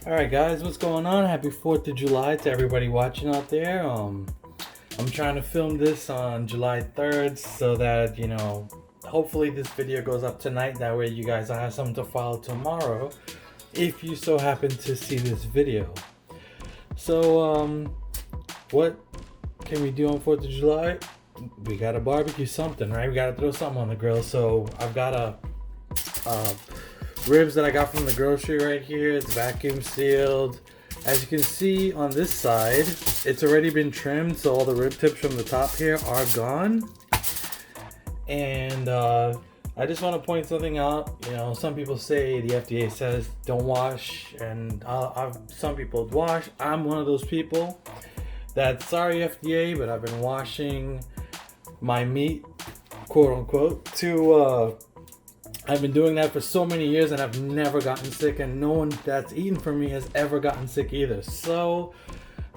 Alright guys, what's going on? Happy 4th of July to everybody watching out there. I'm trying to film this on July 3rd so that, hopefully this video goes up tonight. That way you guys will have something to follow tomorrow if you so happen to see this video. So, what can we do on 4th of July? We gotta barbecue something, right? We gotta throw something on the grill. So I've got a ribs that I got from the grocery right here. It's vacuum sealed. As you can see on this side, it's already been trimmed, so all the rib tips from the top here are gone. And I just want to point something out. Some people say the FDA says don't wash, and some people wash. I'm one of those people that, sorry FDA, but I've been washing my meat, quote unquote, I've been doing that for so many years and I've never gotten sick, and no one that's eaten from me has ever gotten sick either. So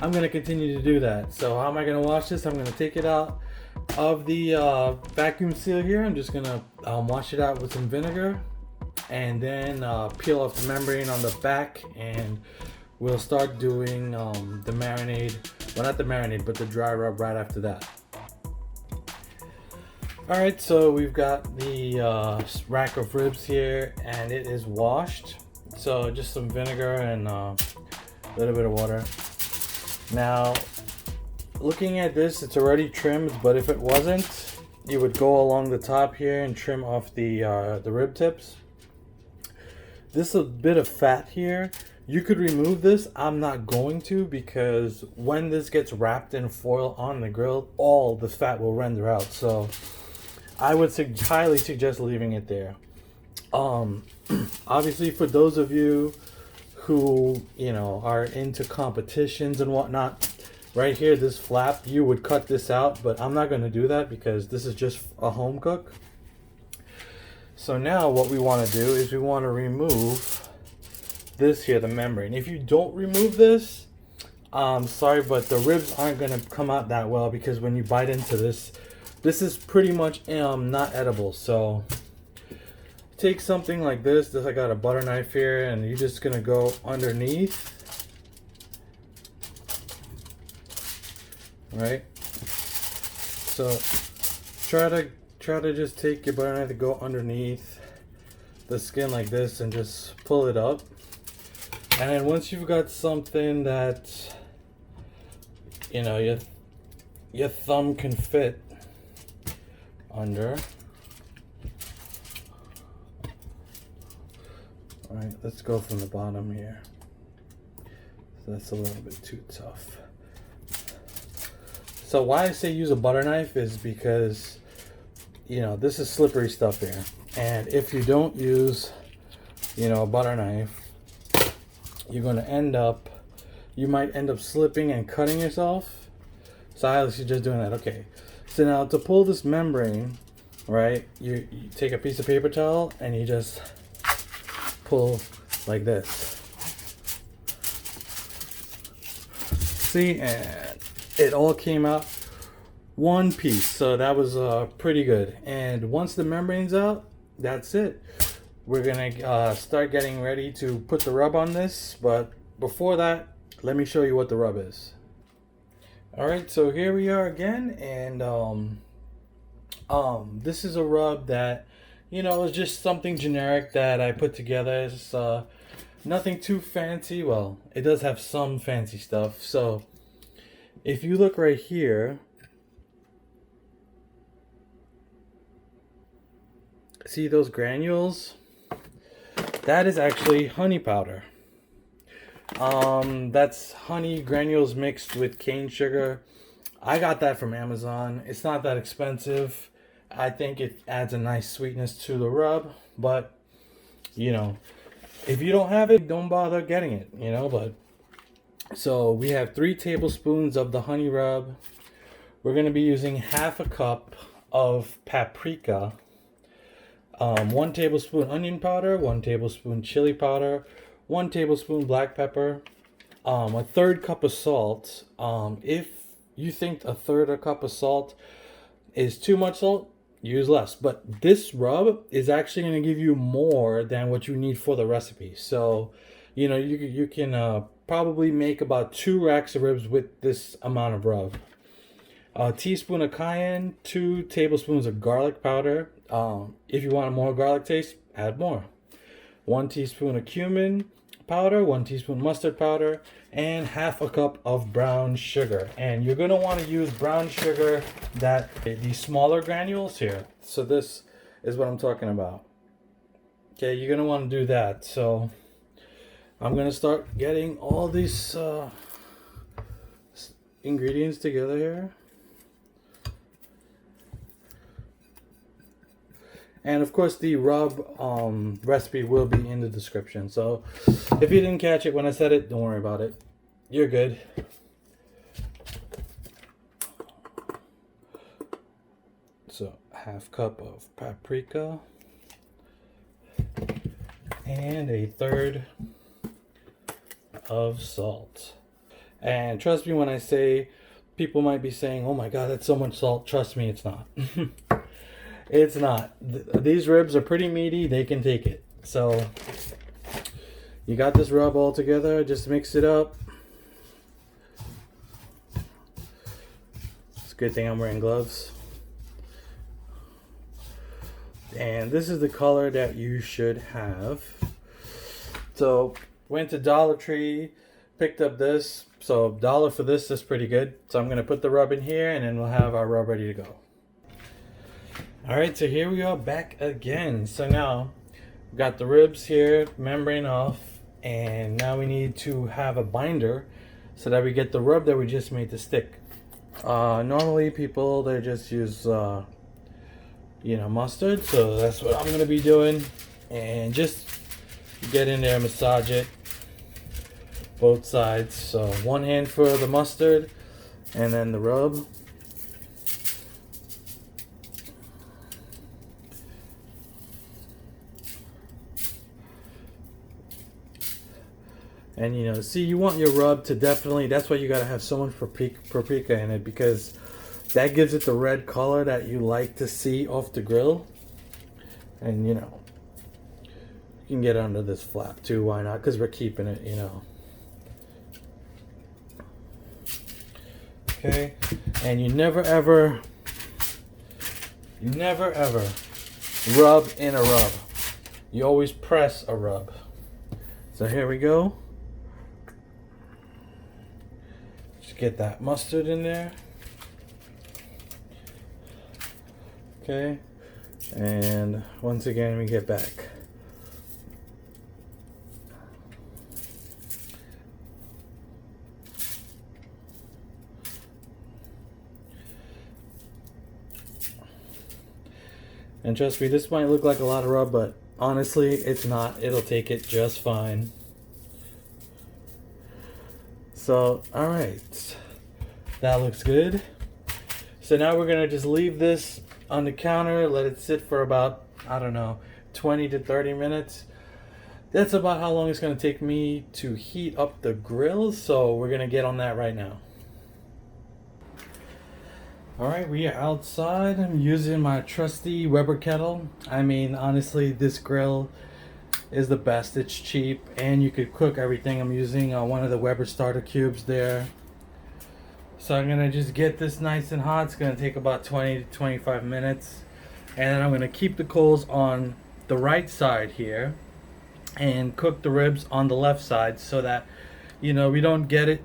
I'm going to continue to do that. So how am I going to wash this? I'm going to take it out of the vacuum seal here. I'm just going to wash it out with some vinegar and then peel off the membrane on the back, and we'll start doing the marinade. Well, not the marinade, but the dry rub right after that. Alright, so we've got the rack of ribs here, and it is washed. So just some vinegar and a little bit of water. Now, looking at this, it's already trimmed, but if it wasn't, you would go along the top here and trim off the rib tips. This is a bit of fat here. You could remove this. I'm not going to, because when this gets wrapped in foil on the grill, all the fat will render out. So I would highly suggest leaving it there. Obviously, for those of you who are into competitions and whatnot, right here, this flap, you would cut this out, but I'm not going to do that because this is just a home cook. So now what we want to do is we want to remove this here, the membrane. If you don't remove this, sorry, but the ribs aren't going to come out that well, because when you bite into this is pretty much not edible. So take something like this. I got a butter knife here, and you're just gonna go underneath, right? So try to just take your butter knife to go underneath the skin like this and just pull it up. And then once you've got something that your thumb can fit under. All right, let's go from the bottom here. So that's a little bit too tough. So why I say use a butter knife is because this is slippery stuff here, and if you don't use a butter knife, you might end up slipping and cutting yourself. So I suggest doing that. Okay. So now to pull this membrane, right, you take a piece of paper towel and you just pull like this. See, and it all came out one piece. So that was pretty good. And once the membrane's out, that's it. We're gonna start getting ready to put the rub on this. But before that, let me show you what the rub is. Alright, so here we are again, and this is a rub that is just something generic that I put together. It's nothing too fancy. Well, it does have some fancy stuff. So if you look right here, see those granules? That is actually honey powder. That's honey granules mixed with cane sugar. I got that from Amazon. It's not that expensive. I think it adds a nice sweetness to the rub, but if you don't have it, don't bother getting it, but so we have 3 tablespoons of the honey rub. We're going to be using half a cup of paprika, 1 tablespoon onion powder, 1 tablespoon chili powder, 1 tablespoon black pepper, a 1/3 cup of salt. If you think a 1/3 cup of salt is too much salt, use less. But this rub is actually going to give you more than what you need for the recipe. So You know, you can probably make about 2 racks of ribs with this amount of rub. A teaspoon of cayenne, 2 tablespoons of garlic powder. If you want a more garlic taste, add more. 1 teaspoon of cumin powder, 1 teaspoon mustard powder, and half a cup of brown sugar. And you're gonna want to use brown sugar that these smaller granules here. So this is what I'm talking about. Okay, you're gonna want to do that. So I'm gonna start getting all these ingredients together here. And of course the rub recipe will be in the description. So if you didn't catch it when I said it, don't worry about it. You're good. So half cup of paprika. And a third of salt. And trust me when I say, people might be saying, oh my god, that's so much salt. Trust me, it's not. It's not. These ribs are pretty meaty. They can take it. So you got this rub all together. Just mix it up. It's a good thing I'm wearing gloves. And this is the color that you should have. So went to Dollar Tree, picked up this. So $1 for this is pretty good. So I'm going to put the rub in here and then we'll have our rub ready to go. Alright, so here we are back again. So now we've got the ribs here, membrane off, and now we need to have a binder so that we get the rub that we just made to stick. Normally people, they just use mustard, so that's what I'm going to be doing. And just get in there, massage it both sides. So one hand for the mustard and then the rub. And see, you want your rub to definitely, that's why you got to have so much paprika in it, because that gives it the red color that you like to see off the grill. And you can get under this flap too, why not? Because we're keeping it, Okay, and you never ever rub in a rub. You always press a rub. So here we go. Get that mustard in there. Okay, and once again we get back. And trust me, this might look like a lot of rub, but honestly it's not. It'll take it just fine. So, alright, that looks good. So now we're going to just leave this on the counter, let it sit for about, I don't know, 20 to 30 minutes. That's about how long it's going to take me to heat up the grill, so we're going to get on that right now. Alright, we are outside. I'm using my trusty Weber Kettle. I mean, honestly, this grill is the best. It's cheap and you could cook everything. I'm using one of the Weber starter cubes there. So I'm gonna just get this nice and hot. It's gonna take about 20 to 25 minutes, and then I'm gonna keep the coals on the right side here and cook the ribs on the left side, so that we don't get it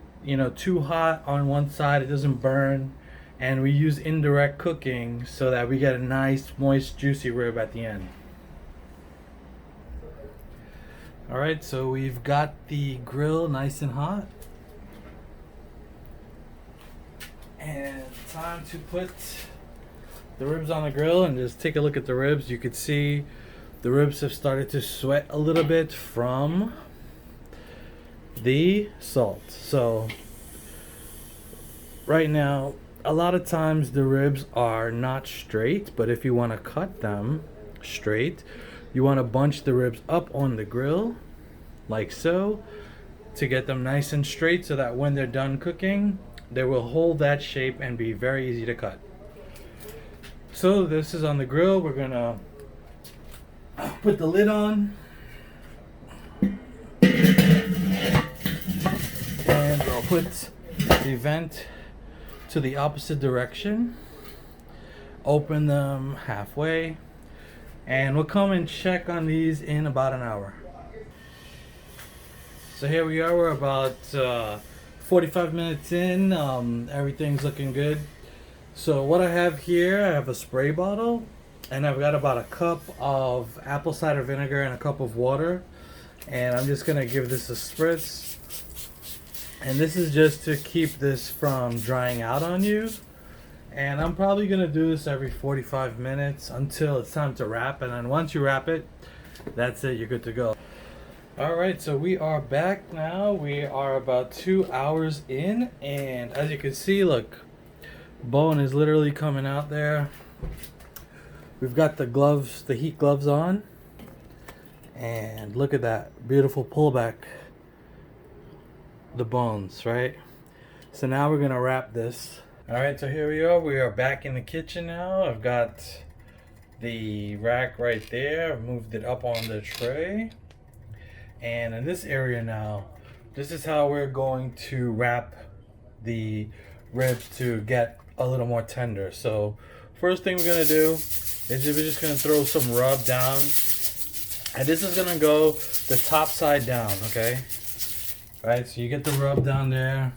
too hot on one side, it doesn't burn, and we use indirect cooking so that we get a nice moist juicy rib at the end. Alright, so we've got the grill nice and hot. And time to put the ribs on the grill and just take a look at the ribs. You could see the ribs have started to sweat a little bit from the salt. So right now, a lot of times the ribs are not straight, but if you want to cut them straight, you want to bunch the ribs up on the grill like so to get them nice and straight, so that when they're done cooking they will hold that shape and be very easy to cut. So this is on the grill. We're gonna put the lid on. put the vent to the opposite direction, open them halfway, and we'll come and check on these in about an hour. So here we are, we're about 45 minutes in. Everything's looking good. So what I have here, I have a spray bottle, and I've got about a cup of apple cider vinegar and a cup of water, and I'm just gonna give this a spritz. And this is just to keep this from drying out on you. And I'm probably gonna do this every 45 minutes until it's time to wrap, and then once you wrap it, that's it, you're good to go. Alright, so we are back now. We are about 2 hours in, and as you can see, look, bone is literally coming out there. We've got the gloves, the heat gloves on, and look at that beautiful pullback, the bones, right? So now we're gonna wrap this. All right, so here we are back in the kitchen now. I've got the rack right there. I've moved it up on the tray, and in this area now, this is how we're going to wrap the ribs to get a little more tender. So first thing we're gonna do is we're just gonna throw some rub down, and this is gonna go the top side down, okay? All right, so you get the rub down there.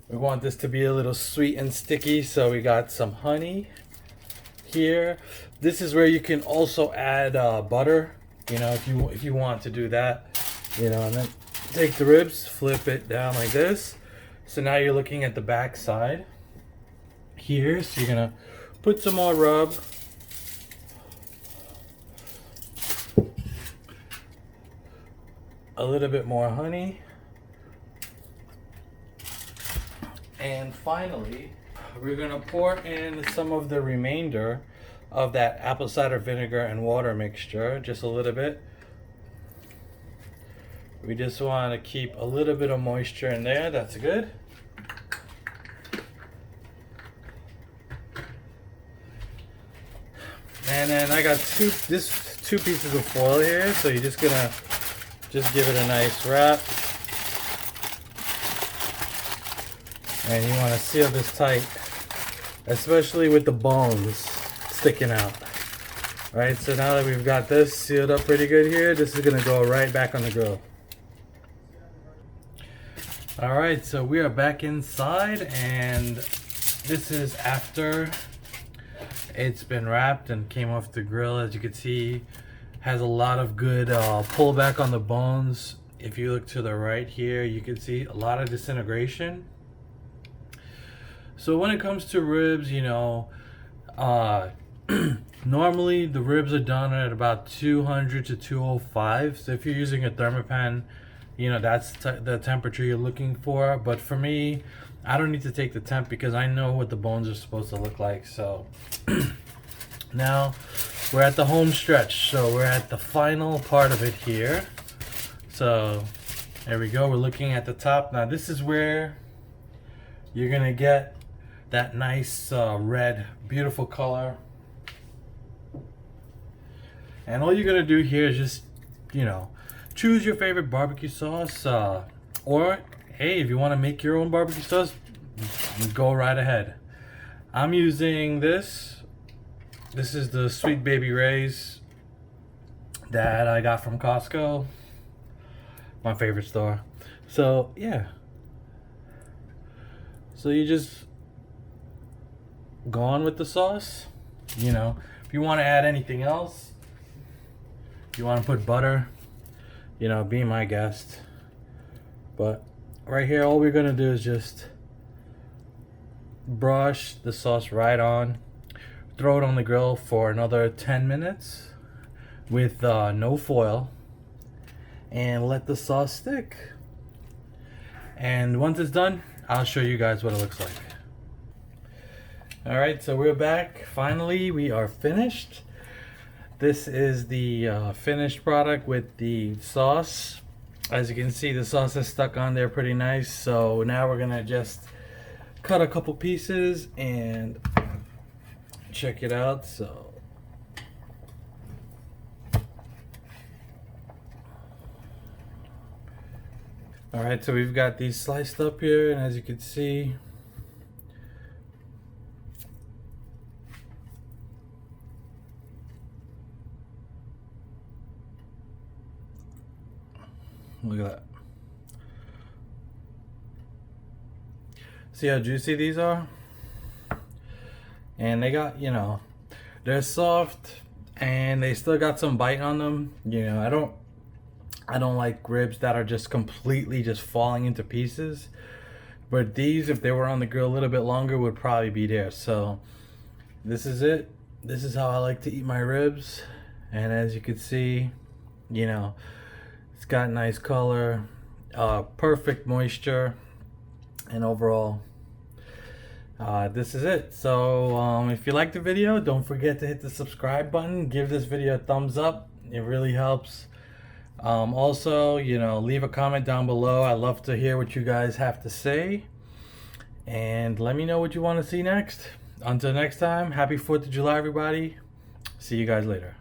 We want this to be a little sweet and sticky, so we got some honey here. This is where you can also add butter, you know, if you want to do that, you know, and then take the ribs, flip it down like this. So now you're looking at the back side here. So you're gonna put some more rub, a little bit more honey, and finally we're gonna pour in some of the remainder of that apple cider vinegar and water mixture, just a little bit. We just want to keep a little bit of moisture in there. That's good. And then I got two pieces of foil here, so you're just gonna give it a nice wrap. And you want to seal this tight, especially with the bones sticking out. Right, so now that we've got this sealed up pretty good here, this is gonna go right back on the grill. All right, so we are back inside, and this is after it's been wrapped and came off the grill. As you can see, has a lot of good pullback on the bones. If you look to the right here, you can see a lot of disintegration. So when it comes to ribs, you know, normally the ribs are done at about 200 to 205. So if you're using a thermopan, you know, that's the temperature you're looking for. But for me, I don't need to take the temp because I know what the bones are supposed to look like. So now we're at the home stretch. So we're at the final part of it here. So there we go. We're looking at the top. Now this is where you're gonna get that nice red, beautiful color. And all you're gonna do here is just, you know, choose your favorite barbecue sauce, or hey, if you want to make your own barbecue sauce, go right ahead. I'm using this. This is the Sweet Baby Ray's that I got from Costco, my favorite store. So yeah, so you just go on with the sauce. You know, if you want to add anything else, if you want to put butter, you know, be my guest. But right here, all we're gonna do is just brush the sauce right on, throw it on the grill for another 10 minutes with no foil, and let the sauce stick. And once it's done, I'll show you guys what it looks like. All right, so we're back. Finally, we are finished. This is the finished product with the sauce. As you can see, the sauce is stuck on there pretty nice. So now we're gonna just cut a couple pieces and check it out. So All right, so we've got these sliced up here, and as you can see, look at that. See how juicy these are? And they got, you know, they're soft and they still got some bite on them. You know, I don't like ribs that are just completely just falling into pieces. But these, if they were on the grill a little bit longer, would probably be there. So this is it. This is how I like to eat my ribs. And as you can see, you know, it's got nice color, perfect moisture, and overall, this is it. So if you liked the video, don't forget to hit the subscribe button. Give this video a thumbs up. It really helps. Also, you know, leave a comment down below. I love to hear what you guys have to say, and let me know what you want to see next. Until next time, happy 4th of July, everybody. See you guys later.